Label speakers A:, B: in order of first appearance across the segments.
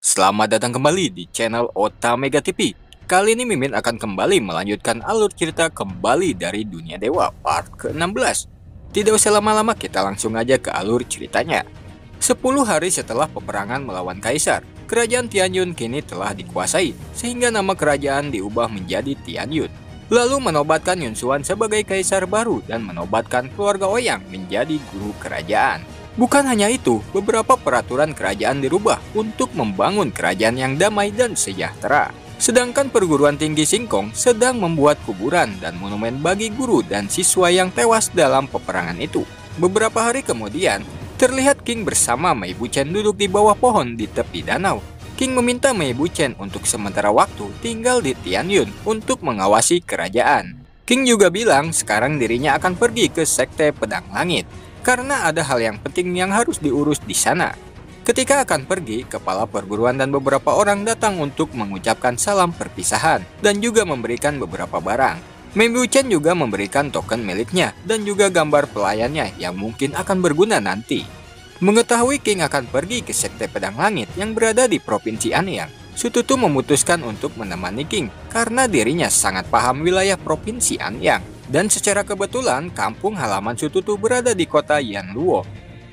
A: Selamat datang kembali di channel Ota Mega TV. Kali ini Mimin akan kembali melanjutkan alur cerita kembali dari Dunia Dewa part ke-16. Tidak usah lama-lama, kita langsung aja ke alur ceritanya. 10 hari setelah peperangan melawan Kaisar, kerajaan Tianyun kini telah dikuasai, sehingga nama kerajaan diubah menjadi Tianyun. Lalu menobatkan Yun Xuan sebagai kaisar baru dan menobatkan keluarga Ouyang menjadi guru kerajaan. Bukan hanya itu, beberapa peraturan kerajaan dirubah untuk membangun kerajaan yang damai dan sejahtera. Sedangkan perguruan tinggi Singkong sedang membuat kuburan dan monumen bagi guru dan siswa yang tewas dalam peperangan itu. Beberapa hari kemudian, terlihat King bersama Mei Buchen duduk di bawah pohon di tepi danau. King meminta Mei Buchen untuk sementara waktu tinggal di Tianyun untuk mengawasi kerajaan. King juga bilang sekarang dirinya akan pergi ke Sekte Pedang Langit, karena ada hal yang penting yang harus diurus di sana. Ketika akan pergi, kepala perguruan dan beberapa orang datang untuk mengucapkan salam perpisahan dan juga memberikan beberapa barang. Mei Buchen juga memberikan token miliknya dan juga gambar pelayannya yang mungkin akan berguna nanti. Mengetahui King akan pergi ke Sekte Pedang Langit yang berada di Provinsi Anyang, Sututu memutuskan untuk menemani King karena dirinya sangat paham wilayah Provinsi Anyang. Dan secara kebetulan, kampung halaman Sututu berada di kota Yanluo.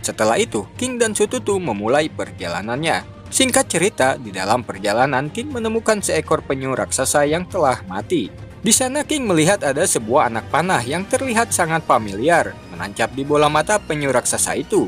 A: Setelah itu, King dan Sututu memulai perjalanannya. Singkat cerita, di dalam perjalanan King menemukan seekor penyu raksasa yang telah mati. Di sana King melihat ada sebuah anak panah yang terlihat sangat familiar, menancap di bola mata penyu raksasa itu.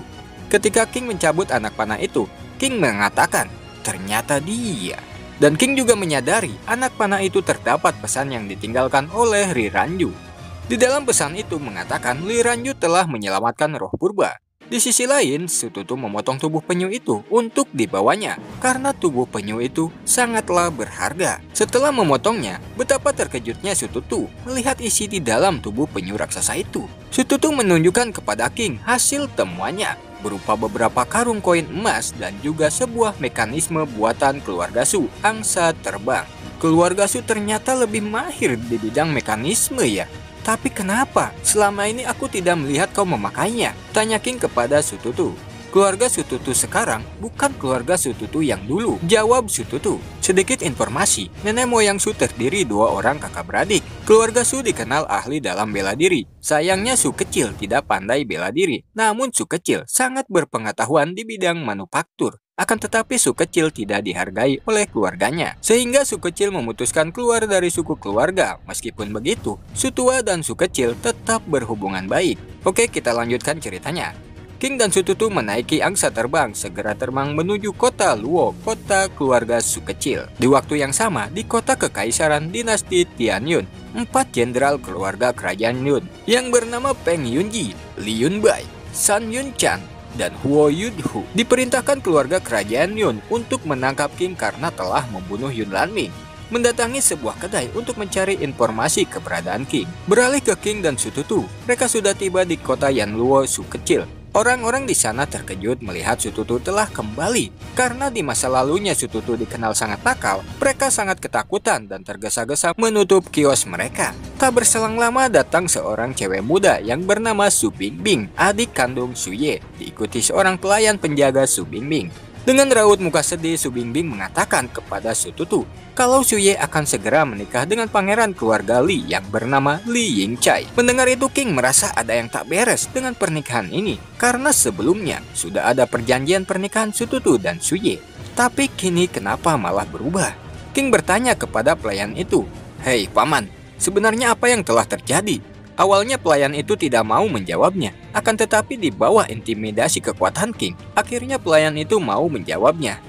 A: Ketika King mencabut anak panah itu, King mengatakan, ternyata dia. Dan King juga menyadari anak panah itu terdapat pesan yang ditinggalkan oleh Ri Ranju. Di dalam pesan itu mengatakan Ri Ranju telah menyelamatkan roh purba. Di sisi lain, Sututu memotong tubuh penyu itu untuk dibawanya karena tubuh penyu itu sangatlah berharga. Setelah memotongnya, betapa terkejutnya Sututu melihat isi di dalam tubuh penyu raksasa itu. Sututu menunjukkan kepada King hasil temuannya, berupa beberapa karung koin emas dan juga sebuah mekanisme buatan keluarga Su, angsa terbang. Keluarga Su ternyata lebih mahir di bidang mekanisme ya. Tapi kenapa selama ini aku tidak melihat kau memakainya? Tanya King kepada Sututu. Keluarga Sututu sekarang bukan keluarga Sututu yang dulu, jawab Sututu. Sedikit informasi, nenek moyang Su terdiri 2 orang kakak beradik. Keluarga Su dikenal ahli dalam bela diri. Sayangnya Su kecil tidak pandai bela diri, namun Su kecil sangat berpengetahuan di bidang manufaktur. Akan tetapi Su kecil tidak dihargai oleh keluarganya, sehingga Su kecil memutuskan keluar dari suku keluarga. Meskipun begitu, Su tua dan Su kecil tetap berhubungan baik. Oke, kita lanjutkan ceritanya. King dan Sututu menaiki angsa terbang, segera terbang menuju kota Luo, kota keluarga Su kecil. Di waktu yang sama, di kota kekaisaran dinasti Tianyun, 4 jenderal keluarga kerajaan Yun yang bernama Peng Yunji, Li Yunbai, San Yunchan, dan Huo Yunhu diperintahkan keluarga kerajaan Yun untuk menangkap King karena telah membunuh Yun Lanming. Mendatangi sebuah kedai untuk mencari informasi keberadaan King. Beralih ke King dan Sututu, mereka sudah tiba di kota Yanluo Su kecil. Orang-orang di sana terkejut melihat Sututu telah kembali. Karena di masa lalunya Sututu dikenal sangat nakal, mereka sangat ketakutan dan tergesa-gesa menutup kios mereka. Tak berselang lama datang seorang cewek muda yang bernama Su Bingbing, adik kandung Su Ye, diikuti seorang pelayan penjaga Su Bingbing. Dengan raut muka sedih, Su Bingbing mengatakan kepada Sututu kalau Su Ye akan segera menikah dengan pangeran keluarga Li yang bernama Li Yingcai. Mendengar itu, King merasa ada yang tak beres dengan pernikahan ini karena sebelumnya sudah ada perjanjian pernikahan Sututu dan Su Ye. Tapi kini kenapa malah berubah? King bertanya kepada pelayan itu, "Hei paman, sebenarnya apa yang telah terjadi?" Awalnya pelayan itu tidak mau menjawabnya, akan tetapi di bawah intimidasi kekuatan King, akhirnya pelayan itu mau menjawabnya.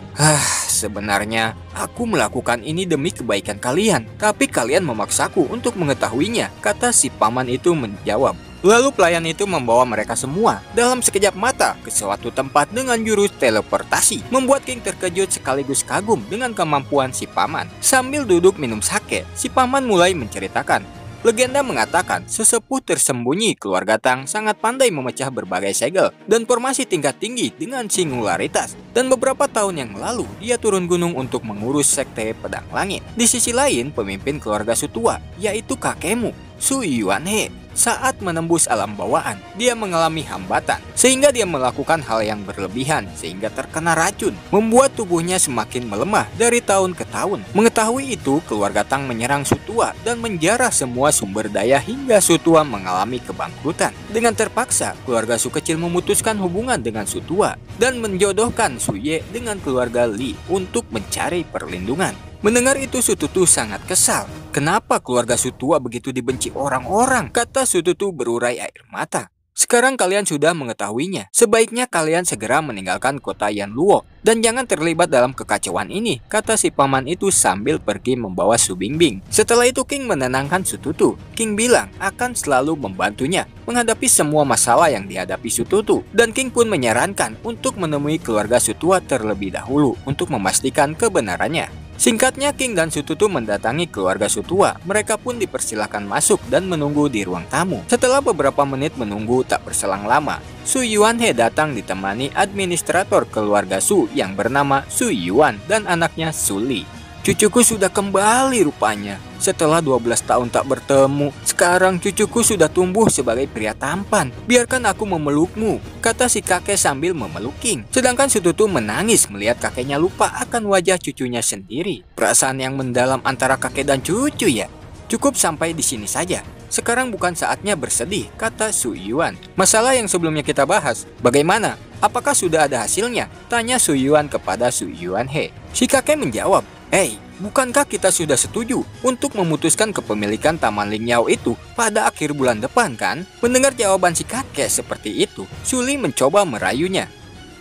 A: Sebenarnya aku melakukan ini demi kebaikan kalian, tapi kalian memaksaku untuk mengetahuinya, kata si paman itu menjawab. Lalu pelayan itu membawa mereka semua dalam sekejap mata ke suatu tempat dengan jurus teleportasi, membuat King terkejut sekaligus kagum dengan kemampuan si paman. Sambil duduk minum sake, si paman mulai menceritakan. Legenda mengatakan sesepuh tersembunyi keluarga Tang sangat pandai memecah berbagai segel dan formasi tingkat tinggi dengan singularitas. Dan beberapa tahun yang lalu, dia turun gunung untuk mengurus Sekte Pedang Langit. Di sisi lain, pemimpin keluarga Su tua, yaitu kakekmu, Su Yuanhe, Saat menembus alam bawaan, dia mengalami hambatan, sehingga dia melakukan hal yang berlebihan, sehingga terkena racun, membuat tubuhnya semakin melemah dari tahun ke tahun. Mengetahui itu, keluarga Tang menyerang Sutua dan menjarah semua sumber daya hingga Sutua mengalami kebangkrutan. Dengan terpaksa, keluarga Su kecil memutuskan hubungan dengan Sutua dan menjodohkan Suye dengan keluarga Li untuk mencari perlindungan. Mendengar itu, Sututu sangat kesal. Kenapa keluarga Sutua begitu dibenci orang-orang? Kata Sututu berurai air mata. Sekarang kalian sudah mengetahuinya. Sebaiknya kalian segera meninggalkan kota Yanluo dan jangan terlibat dalam kekacauan ini, kata si paman itu sambil pergi membawa Su Bingbing. Setelah itu King menenangkan Sututu. King bilang akan selalu membantunya menghadapi semua masalah yang dihadapi Sututu. Dan King pun menyarankan untuk menemui keluarga Sutua terlebih dahulu untuk memastikan kebenarannya. Singkatnya, King dan Sututu mendatangi keluarga Sutua. Mereka pun dipersilahkan masuk dan menunggu di ruang tamu. Setelah beberapa menit menunggu tak berselang lama, Su Yuanhe datang ditemani administrator keluarga Su yang bernama Su Yuan dan anaknya Su Li. Cucuku sudah kembali rupanya. Setelah 12 tahun tak bertemu, sekarang cucuku sudah tumbuh sebagai pria tampan. Biarkan aku memelukmu, kata si kakek sambil memeluk King. Sedangkan Sututu menangis melihat kakeknya lupa akan wajah cucunya sendiri. Perasaan yang mendalam antara kakek dan cucu ya. Cukup sampai di sini saja. Sekarang bukan saatnya bersedih, kata Su Yuan. Masalah yang sebelumnya kita bahas, bagaimana? Apakah sudah ada hasilnya? Tanya Su Yuan kepada Su Yuanhe. Si kakek menjawab, "Hei, bukankah kita sudah setuju untuk memutuskan kepemilikan Taman Lingyao itu pada akhir bulan depan kan?" Mendengar jawaban si kakek seperti itu, Su Li mencoba merayunya.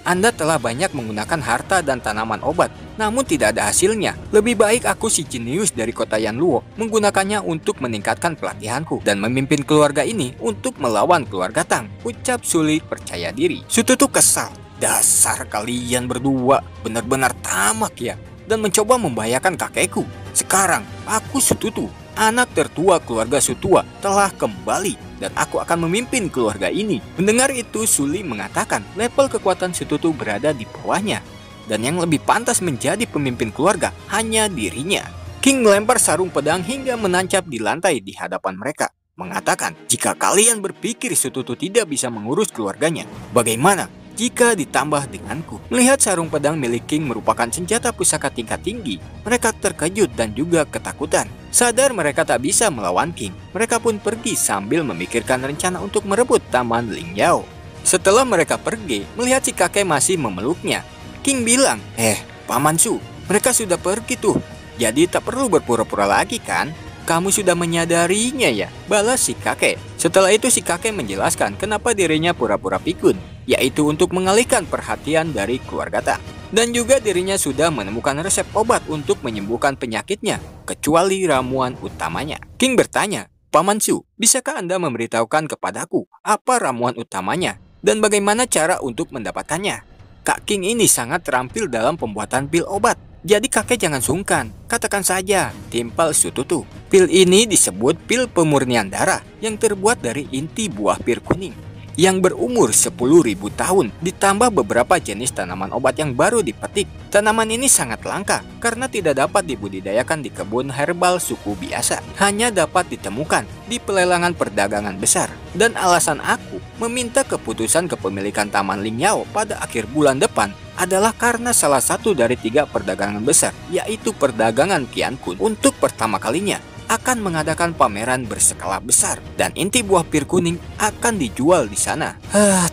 A: "Anda telah banyak menggunakan harta dan tanaman obat, namun tidak ada hasilnya. Lebih baik aku si jenius dari kota Yanluo menggunakannya untuk meningkatkan pelatihanku dan memimpin keluarga ini untuk melawan keluarga Tang," ucap Su Li percaya diri. Sututu kesal. "Dasar kalian berdua benar-benar tamak ya, dan mencoba membahayakan kakekku. Sekarang aku Sututu, anak tertua keluarga Sutua, telah kembali dan aku akan memimpin keluarga ini." Mendengar itu, Su Li mengatakan level kekuatan Sututu berada di bawahnya dan yang lebih pantas menjadi pemimpin keluarga hanya dirinya. King melempar sarung pedang hingga menancap di lantai di hadapan mereka, mengatakan, "Jika kalian berpikir Sututu tidak bisa mengurus keluarganya, bagaimana jika ditambah denganku?" Melihat sarung pedang milik King merupakan senjata pusaka tingkat tinggi, mereka terkejut dan juga ketakutan. Sadar mereka tak bisa melawan King, mereka pun pergi sambil memikirkan rencana untuk merebut Taman Lingyao. Setelah mereka pergi, melihat si kakek masih memeluknya, King bilang, Paman Su, mereka sudah pergi tuh, jadi tak perlu berpura-pura lagi kan? Kamu sudah menyadarinya ya, balas si kakek. Setelah itu si kakek menjelaskan kenapa dirinya pura-pura pikun, yaitu untuk mengalihkan perhatian dari keluarga Tang. Dan juga dirinya sudah menemukan resep obat untuk menyembuhkan penyakitnya, kecuali ramuan utamanya. King bertanya, "Paman Su, bisakah Anda memberitahukan kepadaku apa ramuan utamanya dan bagaimana cara untuk mendapatkannya?" Kak King ini sangat terampil dalam pembuatan pil obat. Jadi kakek jangan sungkan, katakan saja, timpal Sututu. Pil ini disebut pil pemurnian darah yang terbuat dari inti buah pir kuning yang berumur 10.000 tahun, ditambah beberapa jenis tanaman obat yang baru dipetik. Tanaman ini sangat langka karena tidak dapat dibudidayakan di kebun herbal suku biasa, hanya dapat ditemukan di pelelangan perdagangan besar. Dan alasan aku meminta keputusan kepemilikan Taman Lingyao pada akhir bulan depan adalah karena salah satu dari 3 perdagangan besar, yaitu perdagangan Qiankun, untuk pertama kalinya akan mengadakan pameran berskala besar dan inti buah pir kuning akan dijual di sana.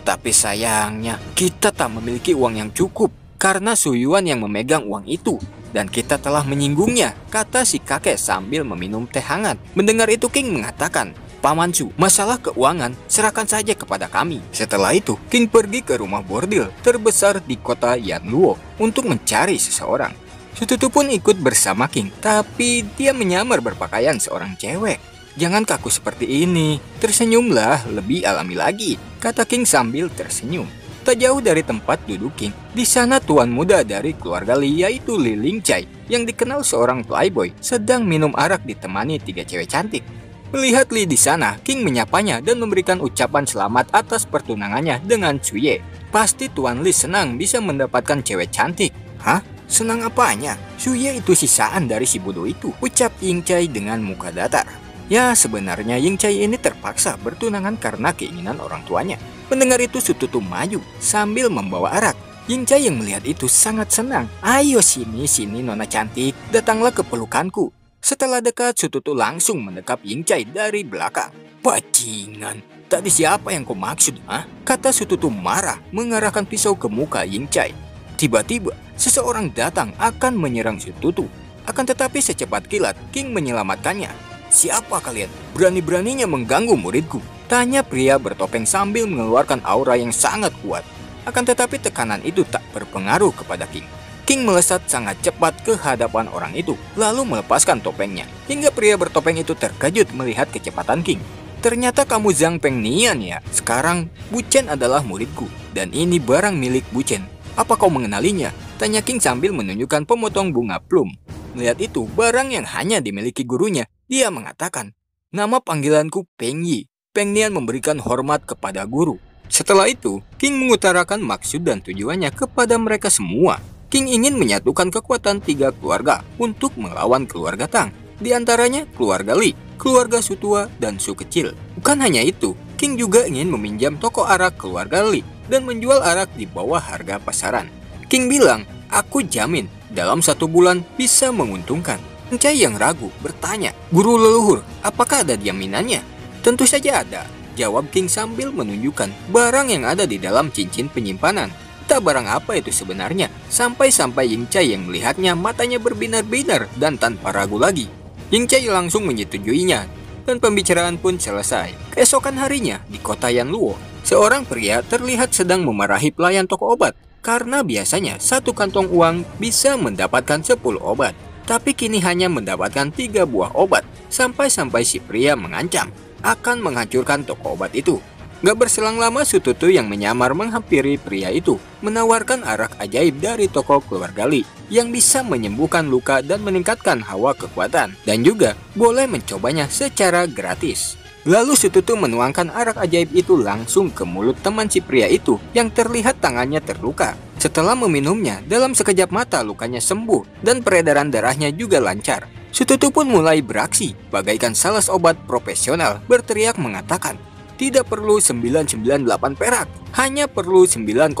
A: Tapi sayangnya kita tak memiliki uang yang cukup karena Su Yuan yang memegang uang itu dan kita telah menyinggungnya, kata si kakek sambil meminum teh hangat. Mendengar itu King mengatakan, "Paman Su, masalah keuangan serahkan saja kepada kami." Setelah itu King pergi ke rumah bordil terbesar di kota Yanluo untuk mencari seseorang. Sututu pun ikut bersama King, tapi dia menyamar berpakaian seorang cewek. "Jangan kaku seperti ini, tersenyumlah lebih alami lagi," kata King sambil tersenyum. Tak jauh dari tempat duduk King, di sana tuan muda dari keluarga Li yaitu Li Lingcai yang dikenal seorang playboy sedang minum arak ditemani 3 cewek cantik. Melihat Li di sana, King menyapanya dan memberikan ucapan selamat atas pertunangannya dengan Suye. Pasti Tuan Li senang bisa mendapatkan cewek cantik. "Hah? Senang apanya? Suye itu sisaan dari si bodoh itu," ucap Yingcai dengan muka datar. Ya, sebenarnya Ying Chai ini terpaksa bertunangan karena keinginan orang tuanya. Mendengar itu Sututu maju sambil membawa arak. Ying Chai yang melihat itu sangat senang. Ayo sini, sini nona cantik, datanglah ke pelukanku. Setelah dekat, Sututu langsung mendekap Ying Chai dari belakang. Bajingan, tadi siapa yang kau maksud, ah? Kata Sututu marah mengarahkan pisau ke muka Ying Chai. Tiba-tiba, seseorang datang akan menyerang Sututu. Akan tetapi secepat kilat, King menyelamatkannya. Siapa kalian? Berani-beraninya mengganggu muridku? Tanya pria bertopeng sambil mengeluarkan aura yang sangat kuat. Akan tetapi tekanan itu tak berpengaruh kepada King. King melesat sangat cepat ke hadapan orang itu, lalu melepaskan topengnya. Hingga pria bertopeng itu terkejut melihat kecepatan King. Ternyata kamu Zhang Pengnian ya? Sekarang, Buchen adalah muridku, dan ini barang milik Buchen. Apa kau mengenalinya? Tanya King sambil menunjukkan pemotong bunga plum. Melihat itu, barang yang hanya dimiliki gurunya, dia mengatakan, nama panggilanku Peng Yi. Peng Nian memberikan hormat kepada guru. Setelah itu, King mengutarakan maksud dan tujuannya kepada mereka semua. King ingin menyatukan kekuatan 3 keluarga untuk melawan keluarga Tang. Di antaranya keluarga Li, keluarga Su tua, dan Su kecil. Bukan hanya itu, King juga ingin meminjam toko arak keluarga Li dan menjual arak di bawah harga pasaran. King bilang, aku jamin dalam 1 bulan bisa menguntungkan. Ying Chai yang ragu bertanya, guru leluhur, apakah ada jaminannya? Tentu saja ada, jawab King sambil menunjukkan barang yang ada di dalam cincin penyimpanan. Tak barang apa itu sebenarnya, sampai-sampai Ying Chai yang melihatnya matanya berbinar-binar dan tanpa ragu lagi. Ying Chai langsung menyetujuinya dan pembicaraan pun selesai. Keesokan harinya di kota Yanluo, seorang pria terlihat sedang memarahi pelayan toko obat. Karena biasanya 1 kantong uang bisa mendapatkan 10 obat. Tapi kini hanya mendapatkan 3 buah obat. Sampai-sampai si pria mengancam akan menghancurkan toko obat itu. Gak berselang lama Sututu yang menyamar menghampiri pria itu menawarkan arak ajaib dari toko keluarga Li yang bisa menyembuhkan luka dan meningkatkan hawa kekuatan. Dan juga boleh mencobanya secara gratis. Lalu Sututu menuangkan arak ajaib itu langsung ke mulut teman si pria itu yang terlihat tangannya terluka. Setelah meminumnya, dalam sekejap mata lukanya sembuh dan peredaran darahnya juga lancar. Sututu pun mulai beraksi, bagaikan sales obat profesional, berteriak mengatakan, tidak perlu 998 perak, hanya perlu 9,8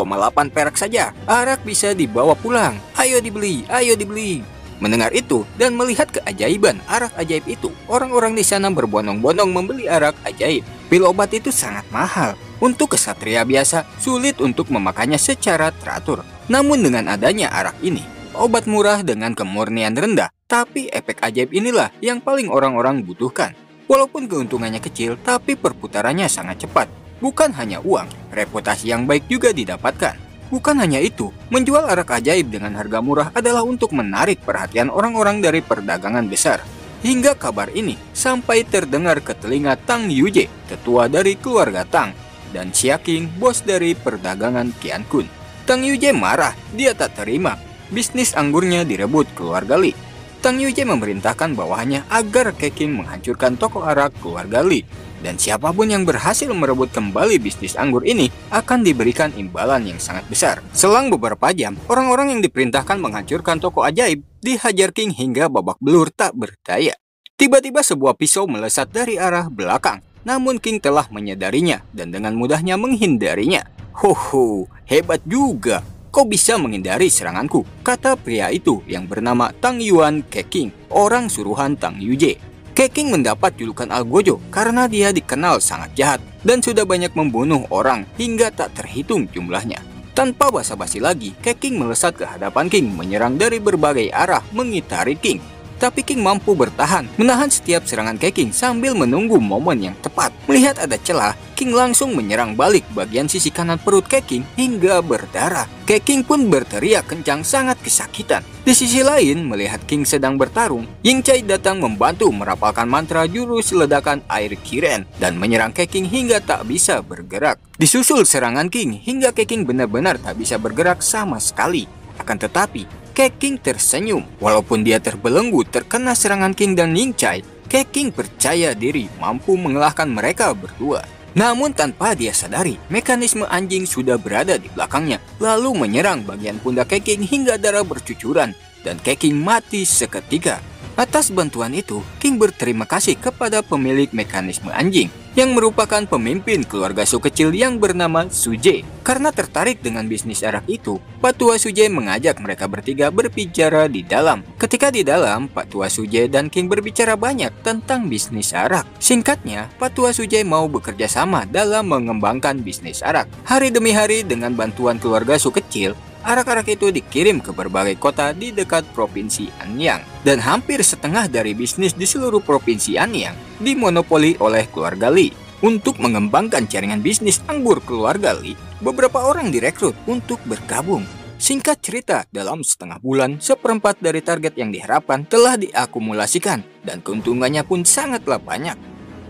A: perak saja. Arak bisa dibawa pulang, ayo dibeli, ayo dibeli. Mendengar itu dan melihat keajaiban arak ajaib itu, orang-orang di sana berbondong-bondong membeli arak ajaib. Pil obat itu sangat mahal. Untuk kesatria biasa, sulit untuk memakannya secara teratur. Namun dengan adanya arak ini, obat murah dengan kemurnian rendah, tapi efek ajaib inilah yang paling orang-orang butuhkan. Walaupun keuntungannya kecil, tapi perputarannya sangat cepat. Bukan hanya uang, reputasi yang baik juga didapatkan. Bukan hanya itu, menjual arak ajaib dengan harga murah adalah untuk menarik perhatian orang-orang dari perdagangan besar. Hingga kabar ini sampai terdengar ke telinga Tang Yuje, tetua dari keluarga Tang, dan Xia King, bos dari perdagangan Qiankun. Tang Yuje marah, dia tak terima bisnis anggurnya direbut keluarga Li. Tang Yuje memerintahkan bawahannya agar Keking menghancurkan toko arak keluarga Li. Dan siapapun yang berhasil merebut kembali bisnis anggur ini akan diberikan imbalan yang sangat besar. Selang beberapa jam, orang-orang yang diperintahkan menghancurkan toko ajaib dihajar King hingga babak belur tak berdaya. Tiba-tiba sebuah pisau melesat dari arah belakang. Namun King telah menyadarinya dan dengan mudahnya menghindarinya. Hoho, hebat juga. Kau bisa menghindari seranganku, kata pria itu yang bernama Tang Yuan Keking, orang suruhan Tang Yuje. Keking mendapat julukan Algojo karena dia dikenal sangat jahat dan sudah banyak membunuh orang hingga tak terhitung jumlahnya. Tanpa basa-basi lagi, Keking melesat ke hadapan King menyerang dari berbagai arah mengitari King. Tapi King mampu bertahan, menahan setiap serangan Keking sambil menunggu momen yang tepat. Melihat ada celah, King langsung menyerang balik bagian sisi kanan perut Keking hingga berdarah. Keking pun berteriak kencang sangat kesakitan. Di sisi lain, melihat King sedang bertarung, Ying Chai datang membantu merapalkan mantra jurus ledakan air Kiren dan menyerang Keking hingga tak bisa bergerak. Disusul serangan King hingga Keking benar-benar tak bisa bergerak sama sekali. Akan tetapi, Keking tersenyum. Walaupun dia terbelenggu terkena serangan King dan Ying Chai, Keking percaya diri mampu mengalahkan mereka berdua. Namun tanpa dia sadari, mekanisme anjing sudah berada di belakangnya, lalu menyerang bagian pundak Keking hingga darah bercucuran, dan Keking mati seketika. Atas bantuan itu, King berterima kasih kepada pemilik mekanisme anjing yang merupakan pemimpin keluarga Su kecil yang bernama Suje. Karena tertarik dengan bisnis arak itu, Pak Tua Suje mengajak mereka bertiga berbicara di dalam. Ketika di dalam, Pak Tua Suje dan King berbicara banyak tentang bisnis arak. Singkatnya, Pak Tua Suje mau bekerja sama dalam mengembangkan bisnis arak. Hari demi hari dengan bantuan keluarga Su kecil, arak-arak itu dikirim ke berbagai kota di dekat Provinsi Anyang. Dan hampir setengah dari bisnis di seluruh Provinsi Anyang dimonopoli oleh keluarga Li. Untuk mengembangkan jaringan bisnis anggur keluarga Li, beberapa orang direkrut untuk bergabung. Singkat cerita, dalam setengah bulan, seperempat dari target yang diharapkan telah diakumulasikan dan keuntungannya pun sangatlah banyak.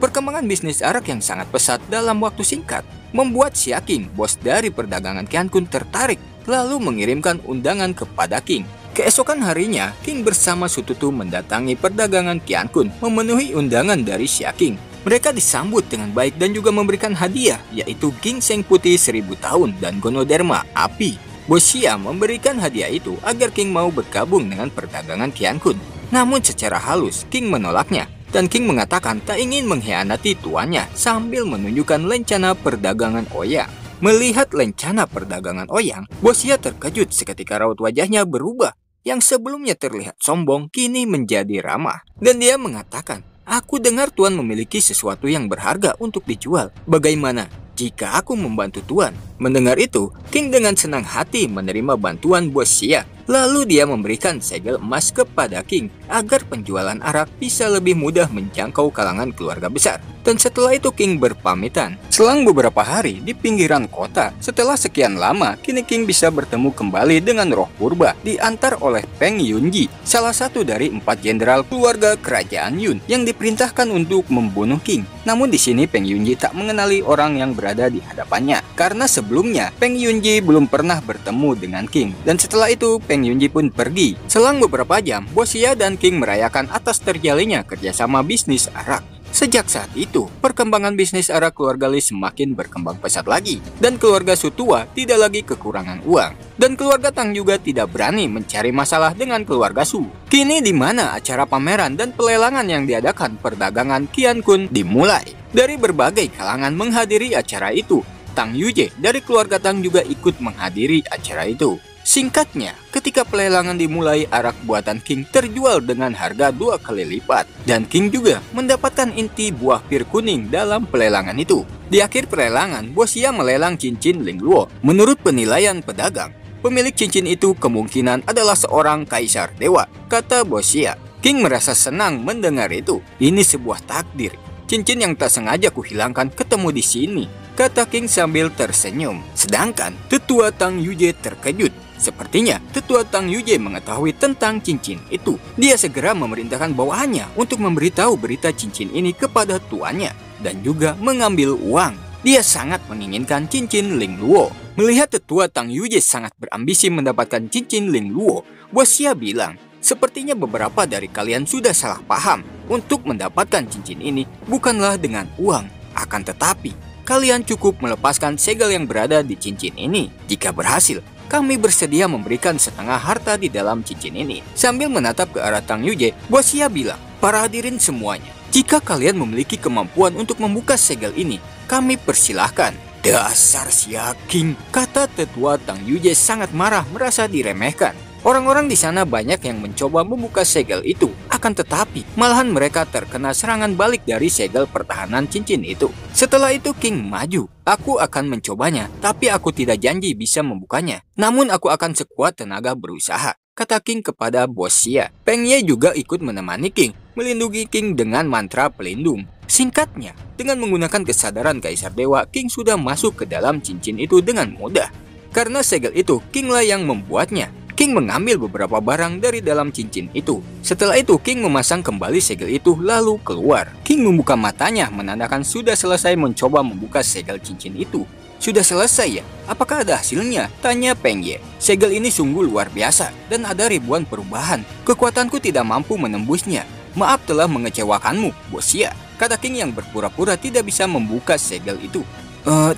A: Perkembangan bisnis arak yang sangat pesat dalam waktu singkat membuat Xia King, bos dari perdagangan Qiankun, tertarik lalu mengirimkan undangan kepada King. Keesokan harinya, King bersama Su Tutu mendatangi perdagangan Qiankun memenuhi undangan dari Xia King. Mereka disambut dengan baik dan juga memberikan hadiah, yaitu ginseng putih 1000 tahun dan gonoderma api. Bos Xia memberikan hadiah itu agar King mau bergabung dengan perdagangan Qiankun. Namun secara halus, King menolaknya. Dan King mengatakan tak ingin mengkhianati tuannya sambil menunjukkan lencana perdagangan Oya. Melihat lencana perdagangan Oyang, Bos Xia terkejut seketika raut wajahnya berubah. Yang sebelumnya terlihat sombong, kini menjadi ramah. Dan dia mengatakan, "Aku dengar Tuan memiliki sesuatu yang berharga untuk dijual. Bagaimana jika aku membantu Tuan?" Mendengar itu, King dengan senang hati menerima bantuan Bos Xia. Lalu dia memberikan segel emas kepada King agar penjualan arak bisa lebih mudah menjangkau kalangan keluarga besar. Dan setelah itu King berpamitan. Selang beberapa hari di pinggiran kota, setelah sekian lama, kini King bisa bertemu kembali dengan roh purba diantar oleh Peng Yunji, salah satu dari 4 jenderal keluarga kerajaan Yun yang diperintahkan untuk membunuh King. Namun di sini Peng Yunji tak mengenali orang yang berada di hadapannya karena sebelumnya Peng Yunji belum pernah bertemu dengan King. Dan setelah itu Peng Yunji pun pergi. Selang beberapa jam, Bos Xia dan King merayakan atas terjalinnya kerjasama bisnis arak. Sejak saat itu, perkembangan bisnis arak keluarga Li semakin berkembang pesat lagi. Dan keluarga Su tua tidak lagi kekurangan uang. Dan keluarga Tang juga tidak berani mencari masalah dengan keluarga Su. Kini di mana acara pameran dan pelelangan yang diadakan perdagangan Qiankun dimulai. Dari berbagai kalangan menghadiri acara itu. Tang Yuje dari keluarga Tang juga ikut menghadiri acara itu. Singkatnya, ketika pelelangan dimulai, arak buatan King terjual dengan harga 2 kali lipat. Dan King juga mendapatkan inti buah pir kuning dalam pelelangan itu. Di akhir pelelangan, Bos Xia melelang cincin Ling Luo. Menurut penilaian pedagang, pemilik cincin itu kemungkinan adalah seorang kaisar dewa, kata Bos Xia. King merasa senang mendengar itu. Ini sebuah takdir. Cincin yang tak sengaja kuhilangkan ketemu di sini, kata King sambil tersenyum. Sedangkan tetua Tang Yuje terkejut. Sepertinya tetua Tang Yuje mengetahui tentang cincin itu. Dia segera memerintahkan bawahannya untuk memberitahu berita cincin ini kepada tuannya dan juga mengambil uang. Dia sangat menginginkan cincin Ling Luo. Melihat tetua Tang Yuje sangat berambisi mendapatkan cincin Ling Luo, Bos Xia bilang, "Sepertinya beberapa dari kalian sudah salah paham. Untuk mendapatkan cincin ini bukanlah dengan uang, akan tetapi kalian cukup melepaskan segel yang berada di cincin ini. Jika berhasil, kami bersedia memberikan setengah harta di dalam cincin ini." Sambil menatap ke arah Tang Yuje, Bos Xia bilang, "Para hadirin semuanya, jika kalian memiliki kemampuan untuk membuka segel ini, kami persilahkan." "Dasar Xia King," kata tetua Tang Yuje sangat marah merasa diremehkan. Orang-orang di sana banyak yang mencoba membuka segel itu, akan tetapi malahan mereka terkena serangan balik dari segel pertahanan cincin itu. Setelah itu King maju. "Aku akan mencobanya, tapi aku tidak janji bisa membukanya. Namun aku akan sekuat tenaga berusaha," kata King kepada Bos Xia. Peng Ye juga ikut menemani King, melindungi King dengan mantra pelindung. Singkatnya, dengan menggunakan kesadaran Kaisar Dewa, King sudah masuk ke dalam cincin itu dengan mudah. Karena segel itu King lah yang membuatnya. King mengambil beberapa barang dari dalam cincin itu. Setelah itu King memasang kembali segel itu lalu keluar. King membuka matanya menandakan sudah selesai mencoba membuka segel cincin itu. "Sudah selesai ya? Apakah ada hasilnya?" tanya Peng Ye. "Segel ini sungguh luar biasa dan ada ribuan perubahan. Kekuatanku tidak mampu menembusnya. Maaf telah mengecewakanmu, Bos Xia," kata King yang berpura-pura tidak bisa membuka segel itu.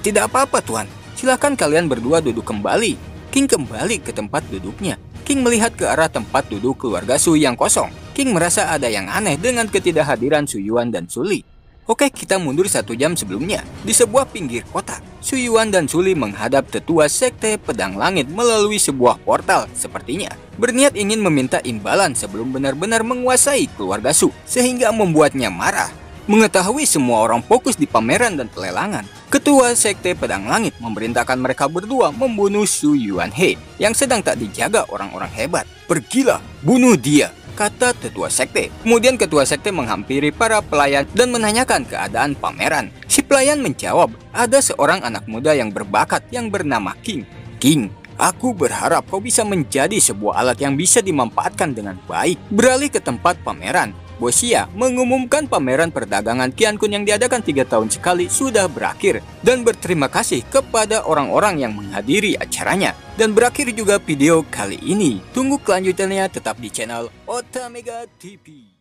A: Tidak apa-apa Tuan. Silakan kalian berdua duduk kembali." King kembali ke tempat duduknya. King melihat ke arah tempat duduk keluarga Su yang kosong. King merasa ada yang aneh dengan ketidakhadiran Su Yuan dan Su Li. Oke, kita mundur 1 jam sebelumnya. Di sebuah pinggir kota, Su Yuan dan Su Li menghadap tetua Sekte Pedang Langit melalui sebuah portal sepertinya. Berniat ingin meminta imbalan sebelum benar-benar menguasai keluarga Su, sehingga membuatnya marah. Mengetahui semua orang fokus di pameran dan pelelangan, Ketua Sekte Pedang Langit memerintahkan mereka berdua membunuh Su Yuanhe yang sedang tak dijaga orang-orang hebat. "Pergilah, bunuh dia," kata Tetua Sekte. Kemudian Ketua Sekte menghampiri para pelayan dan menanyakan keadaan pameran. Si pelayan menjawab, ada seorang anak muda yang berbakat yang bernama King. "King, aku berharap kau bisa menjadi sebuah alat yang bisa dimanfaatkan dengan baik." Beralih ke tempat pameran, Bosia mengumumkan pameran perdagangan Qiankun yang diadakan 3 tahun sekali sudah berakhir dan berterima kasih kepada orang-orang yang menghadiri acaranya. Dan berakhir juga video kali ini. Tunggu kelanjutannya tetap di channel Otamega TV.